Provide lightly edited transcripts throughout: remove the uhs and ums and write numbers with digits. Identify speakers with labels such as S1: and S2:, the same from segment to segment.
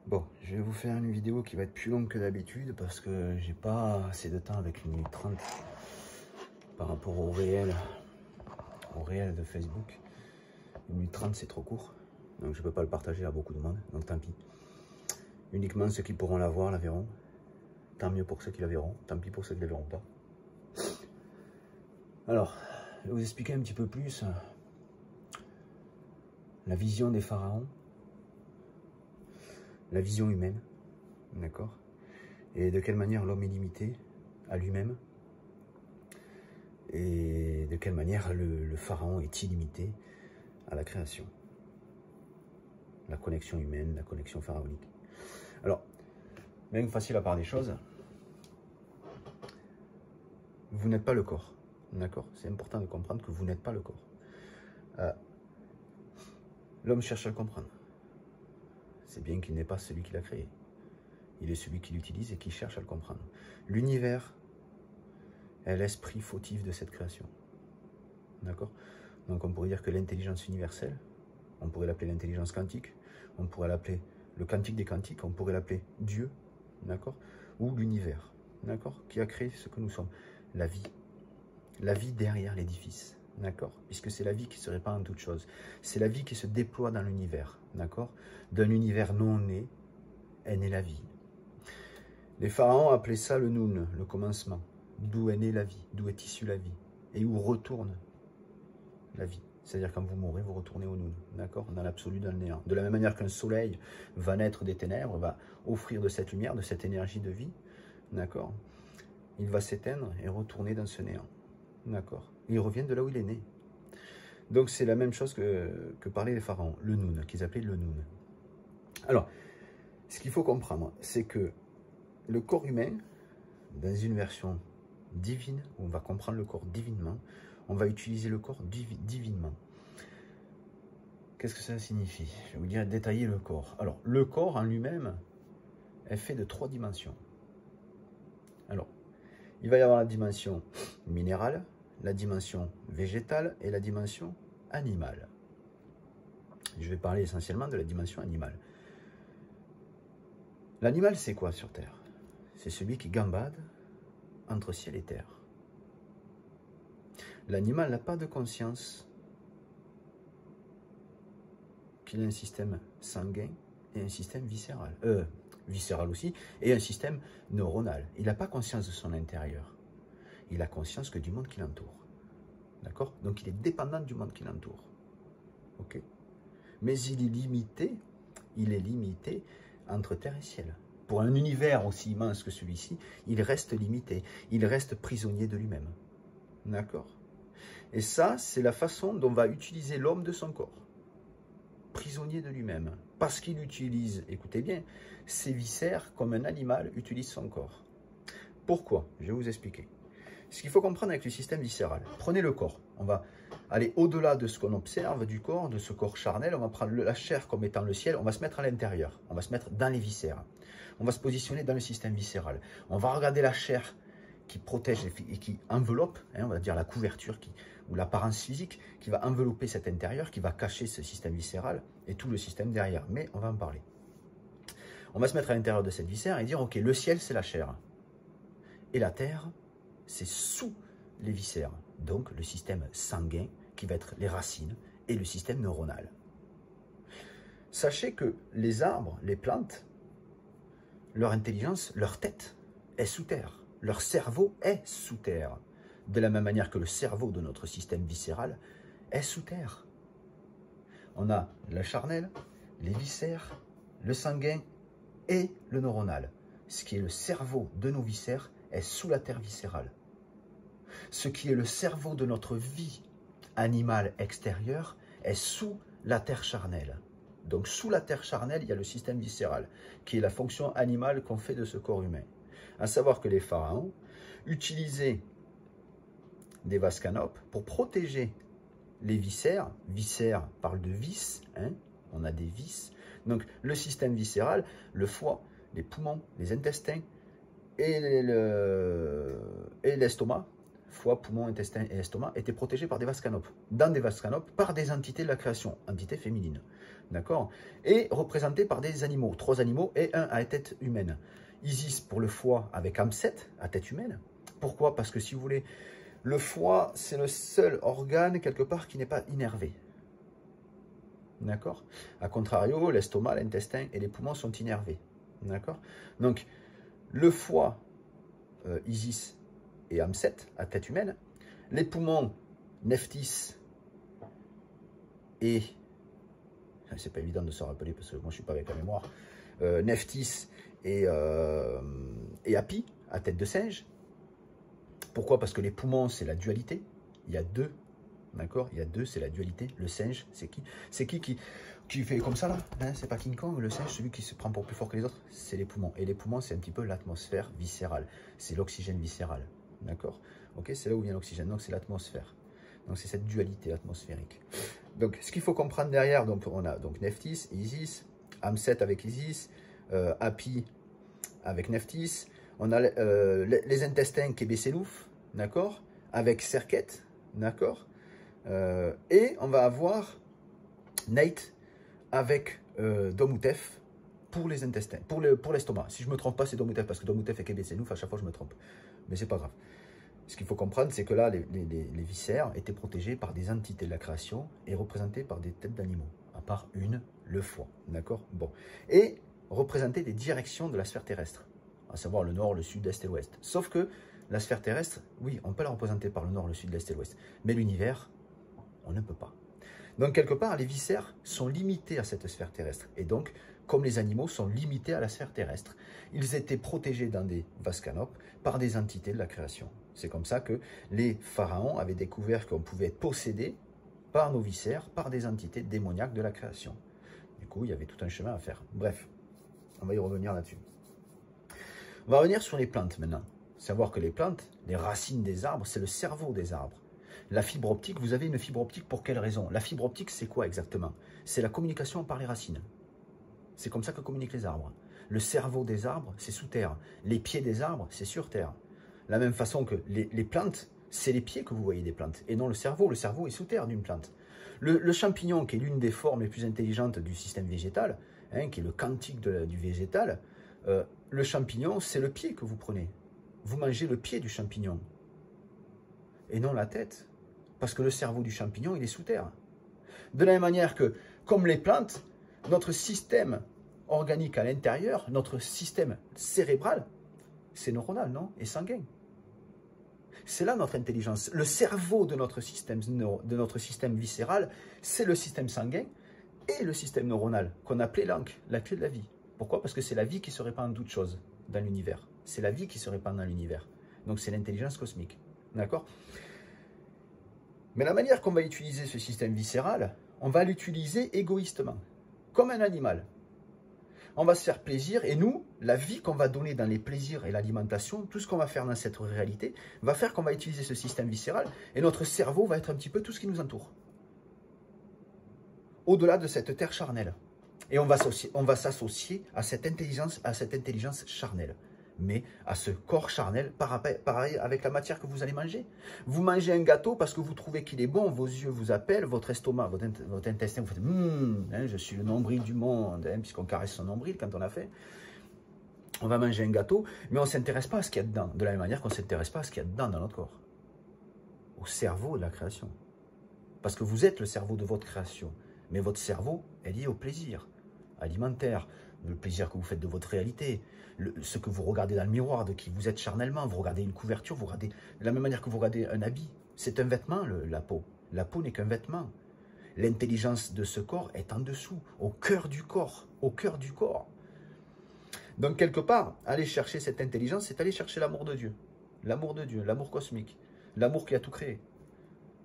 S1: Bon, je vais vous faire une vidéo qui va être plus longue que d'habitude parce que j'ai pas assez de temps avec 1 minute 30 par rapport au réel de Facebook. 1 minute 30 c'est trop court, donc je peux pas le partager à beaucoup de monde, donc tant pis. Uniquement ceux qui pourront la voir la verront. Tant mieux pour ceux qui la verront, tant pis pour ceux qui ne la verront pas. Alors, je vais vous expliquer un petit peu plus la vision des pharaons, la vision humaine, d'accord? Et de quelle manière l'homme est limité à lui-même, et de quelle manière le pharaon est illimité à la création. La connexion humaine, la connexion pharaonique. Alors, bien que vous fassiez la part des choses, vous n'êtes pas le corps, d'accord? C'est important de comprendre que vous n'êtes pas le corps. L'homme cherche à le comprendre. C'est bien qu'il n'est pas celui qui l'a créé. Il est celui qui l'utilise et qui cherche à le comprendre. L'univers est l'esprit fautif de cette création. D'accord? Donc on pourrait dire que l'intelligence universelle, on pourrait l'appeler l'intelligence quantique, on pourrait l'appeler le quantique des quantiques, on pourrait l'appeler Dieu, d'accord? Ou l'univers, d'accord? Qui a créé ce que nous sommes. La vie derrière l'édifice, d'accord? Puisque c'est la vie qui se répand en toute chose. C'est la vie qui se déploie dans l'univers, d'accord? D'un univers non né, est née la vie. Les pharaons appelaient ça le Noun, le commencement, d'où est née la vie, d'où est issue la vie, et où retourne la vie. C'est-à-dire quand vous mourrez, vous retournez au Noun, d'accord? Dans l'absolu, dans le néant. De la même manière qu'un soleil va naître des ténèbres, va offrir de cette lumière, de cette énergie de vie, d'accord? Il va s'éteindre et retourner dans ce néant, d'accord? Il revient de là où il est né. Donc c'est la même chose que parlaient les pharaons, le Noun, qu'ils appelaient le Noun. Alors, ce qu'il faut comprendre, c'est que le corps humain, dans une version divine, où on va comprendre le corps divinement, on va utiliser le corps divinement. Qu'est-ce que ça signifie? Je vais vous dire, détailler le corps. Alors, le corps en lui-même est fait de 3 dimensions. Alors, il va y avoir la dimension minérale, la dimension végétale et la dimension animale. Je vais parler essentiellement de la dimension animale. L'animal, c'est quoi sur Terre? C'est celui qui gambade entre ciel et terre. L'animal n'a pas de conscience qu'il a un système sanguin et un système viscéral. Viscéral aussi, et un système neuronal. Il n'a pas conscience de son intérieur. Il a conscience que du monde qui l'entoure. D'accord? Donc il est dépendant du monde qui l'entoure. Ok? Mais il est limité entre terre et ciel. Pour un univers aussi immense que celui-ci, il reste limité. Il reste prisonnier de lui-même. D'accord? Et ça, c'est la façon dont va utiliser l'homme de son corps. Prisonnier de lui-même. Parce qu'il utilise, écoutez bien, ses viscères comme un animal utilise son corps. Pourquoi? Je vais vous expliquer. Ce qu'il faut comprendre avec le système viscéral, prenez le corps. On va aller au-delà de ce qu'on observe du corps, de ce corps charnel. On va prendre la chair comme étant le ciel. On va se mettre à l'intérieur. On va se mettre dans les viscères. On va se positionner dans le système viscéral. On va regarder la chair qui protège et qui enveloppe, on va dire la couverture ou l'apparence physique qui va envelopper cet intérieur, qui va cacher ce système viscéral et tout le système derrière. Mais on va en parler. On va se mettre à l'intérieur de cette viscère et dire, ok, le ciel, c'est la chair. Et la terre, c'est sous les viscères. Donc, le système sanguin, qui va être les racines, et le système neuronal. Sachez que les arbres, les plantes, leur intelligence, leur tête est sous terre. Leur cerveau est sous terre. De la même manière que le cerveau de notre système viscéral est sous terre. On a le charnel, les viscères, le sanguin et le neuronal. Ce qui est le cerveau de nos viscères est sous la terre viscérale. Ce qui est le cerveau de notre vie animale extérieure est sous la terre charnelle. Donc sous la terre charnelle, il y a le système viscéral, qui est la fonction animale qu'on fait de ce corps humain. À savoir que les pharaons utilisaient des vases canopes pour protéger les viscères. Viscères parle de vis, on a des vis. Donc le système viscéral, le foie, les poumons, les intestins et l'estomac foie, poumon, intestin et estomac, étaient protégés par des vases canopes. Dans des vases canopes, par des entités de la création, entités féminines. D'accord? Et représentés par des animaux, 3 animaux et un à tête humaine. Isis pour le foie avec Amset, à tête humaine. Pourquoi? Parce que si vous voulez, le foie, c'est le seul organe, quelque part, qui n'est pas innervé. D'accord? A contrario, l'estomac, l'intestin et les poumons sont innervés. D'accord? Donc, le foie, Isis et Amset, à tête humaine. Les poumons, Nephthys et... C'est pas évident de se rappeler parce que moi je suis pas avec la mémoire. Nephthys et Hapi, à tête de singe. Pourquoi? Parce que les poumons, c'est la dualité. Il y a 2. D'accord? Il y a 2, c'est la dualité. Le singe, c'est qui? C'est qui fait comme ça là, hein? C'est pas King Kong, le singe, celui qui se prend pour plus fort que les autres, c'est les poumons. Et les poumons, c'est un petit peu l'atmosphère viscérale. C'est l'oxygène viscéral. D'accord? Ok, c'est là où vient l'oxygène. Donc c'est l'atmosphère. Donc c'est cette dualité atmosphérique. Donc ce qu'il faut comprendre derrière, donc on a donc Nephthys, Isis, Amset avec Isis, Hapi avec Nephthys. On a les intestins Kébésélouf, d'accord? Avec Serket, d'accord? Et on va avoir Neit avec Domutef pour les intestins, pour l'estomac. Si je ne me trompe pas, c'est Domutef, parce que Domutef et Kébésélouf, à chaque fois je me trompe. Mais c'est pas grave. Ce qu'il faut comprendre, c'est que là, les viscères étaient protégés par des entités de la création et représentés par des têtes d'animaux, à part une, le foie, d'accord? Bon. Et représenter des directions de la sphère terrestre, à savoir le nord, le sud, l'est et l'ouest. Sauf que la sphère terrestre, oui, on peut la représenter par le nord, le sud, l'est et l'ouest. Mais l'univers, on ne peut pas. Donc, quelque part, les viscères sont limités à cette sphère terrestre. Et donc, comme les animaux sont limités à la sphère terrestre, ils étaient protégés dans des vases canopes par des entités de la création. C'est comme ça que les pharaons avaient découvert qu'on pouvait être possédé par nos viscères, par des entités démoniaques de la création. Du coup, il y avait tout un chemin à faire. Bref, on va y revenir là-dessus. On va revenir sur les plantes maintenant. Savoir que les plantes, les racines des arbres, c'est le cerveau des arbres. La fibre optique, vous avez une fibre optique pour quelle raison? La fibre optique, c'est quoi exactement? C'est la communication par les racines. C'est comme ça que communiquent les arbres. Le cerveau des arbres, c'est sous terre. Les pieds des arbres, c'est sur terre. De la même façon que les plantes, c'est les pieds que vous voyez des plantes, et non le cerveau. Le cerveau est sous terre d'une plante. Le champignon, qui est l'une des formes les plus intelligentes du système végétal, hein, qui est le quantique du végétal, le champignon, c'est le pied que vous prenez. Vous mangez le pied du champignon, et non la tête, parce que le cerveau du champignon, il est sous terre. De la même manière que, comme les plantes, notre système organique à l'intérieur, notre système cérébral, c'est neuronal, non? Et sanguin. C'est là notre intelligence. Le cerveau de notre système viscéral, c'est le système sanguin et le système neuronal, qu'on appelait l'ANC, la clé de la vie. Pourquoi? Parce que c'est la vie qui se répand en toutes choses dans l'univers. C'est la vie qui se répand dans l'univers. Donc c'est l'intelligence cosmique. D'accord? Mais la manière qu'on va utiliser ce système viscéral, on va l'utiliser égoïstement, comme un animal. On va se faire plaisir et nous, la vie qu'on va donner dans les plaisirs et l'alimentation, tout ce qu'on va faire dans cette réalité, va faire qu'on va utiliser ce système viscéral et notre cerveau va être un petit peu tout ce qui nous entoure. Au-delà de cette terre charnelle. Et on va s'associer à cette intelligence charnelle. Mais à ce corps charnel, pareil avec la matière que vous allez manger. Vous mangez un gâteau parce que vous trouvez qu'il est bon, vos yeux vous appellent, votre estomac, votre intestin, vous faites hein, je suis le nombril du monde, hein, puisqu'on caresse son nombril quand on a faim. On va manger un gâteau, mais on ne s'intéresse pas à ce qu'il y a dedans, de la même manière qu'on ne s'intéresse pas à ce qu'il y a dedans dans notre corps. Au cerveau de la création. Parce que vous êtes le cerveau de votre création, mais votre cerveau est lié au plaisir alimentaire, le plaisir que vous faites de votre réalité, ce que vous regardez dans le miroir, de qui vous êtes charnellement, vous regardez une couverture, vous regardez de la même manière que vous regardez un habit. C'est un vêtement, la peau. La peau n'est qu'un vêtement. L'intelligence de ce corps est en dessous, au cœur du corps, au cœur du corps. Donc quelque part, aller chercher cette intelligence, c'est aller chercher l'amour de Dieu, l'amour cosmique, l'amour qui a tout créé.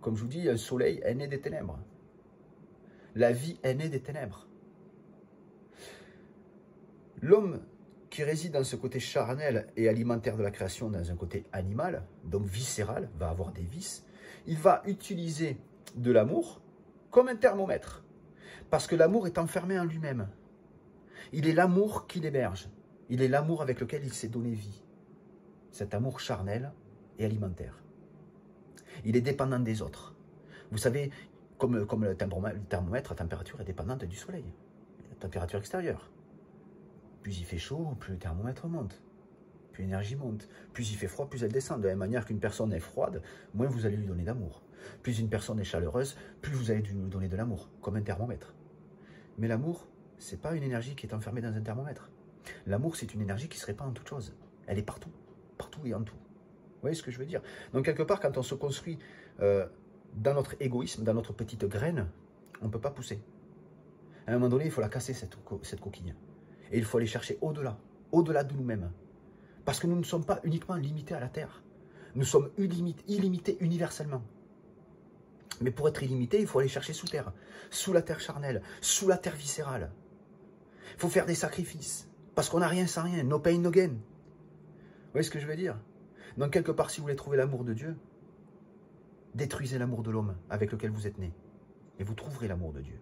S1: Comme je vous dis, un soleil est né des ténèbres. La vie est née des ténèbres. L'homme qui réside dans ce côté charnel et alimentaire de la création, dans un côté animal, donc viscéral, va avoir des vices, il va utiliser de l'amour comme un thermomètre. Parce que l'amour est enfermé en lui-même. Il est l'amour qui l'héberge. Il est l'amour avec lequel il s'est donné vie. Cet amour charnel et alimentaire. Il est dépendant des autres. Vous savez, comme le thermomètre, la température est dépendante du soleil, la température extérieure. Plus il fait chaud, plus le thermomètre monte, plus l'énergie monte. Plus il fait froid, plus elle descend. De la même manière qu'une personne est froide, moins vous allez lui donner d'amour. Plus une personne est chaleureuse, plus vous allez lui donner de l'amour, comme un thermomètre. Mais l'amour, ce n'est pas une énergie qui est enfermée dans un thermomètre. L'amour, c'est une énergie qui se répand en toute chose. Elle est partout, partout et en tout. Vous voyez ce que je veux dire? Donc quelque part, quand on se construit dans notre égoïsme, dans notre petite graine, on ne peut pas pousser. À un moment donné, il faut la casser, cette coquille. Et il faut aller chercher au-delà, au-delà de nous-mêmes. Parce que nous ne sommes pas uniquement limités à la Terre. Nous sommes illimités universellement. Mais pour être illimité, il faut aller chercher sous terre, sous la terre charnelle, sous la terre viscérale. Il faut faire des sacrifices, parce qu'on n'a rien sans rien, no pain, no gain. Vous voyez ce que je veux dire? Donc quelque part, si vous voulez trouver l'amour de Dieu, détruisez l'amour de l'homme avec lequel vous êtes né, et vous trouverez l'amour de Dieu.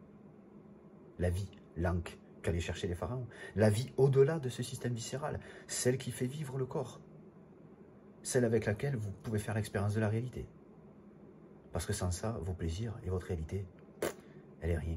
S1: La vie, l'ankh, qu'allaient chercher les pharaons, la vie au-delà de ce système viscéral, celle qui fait vivre le corps, celle avec laquelle vous pouvez faire l'expérience de la réalité. Parce que sans ça, vos plaisirs et votre réalité, elle est rien.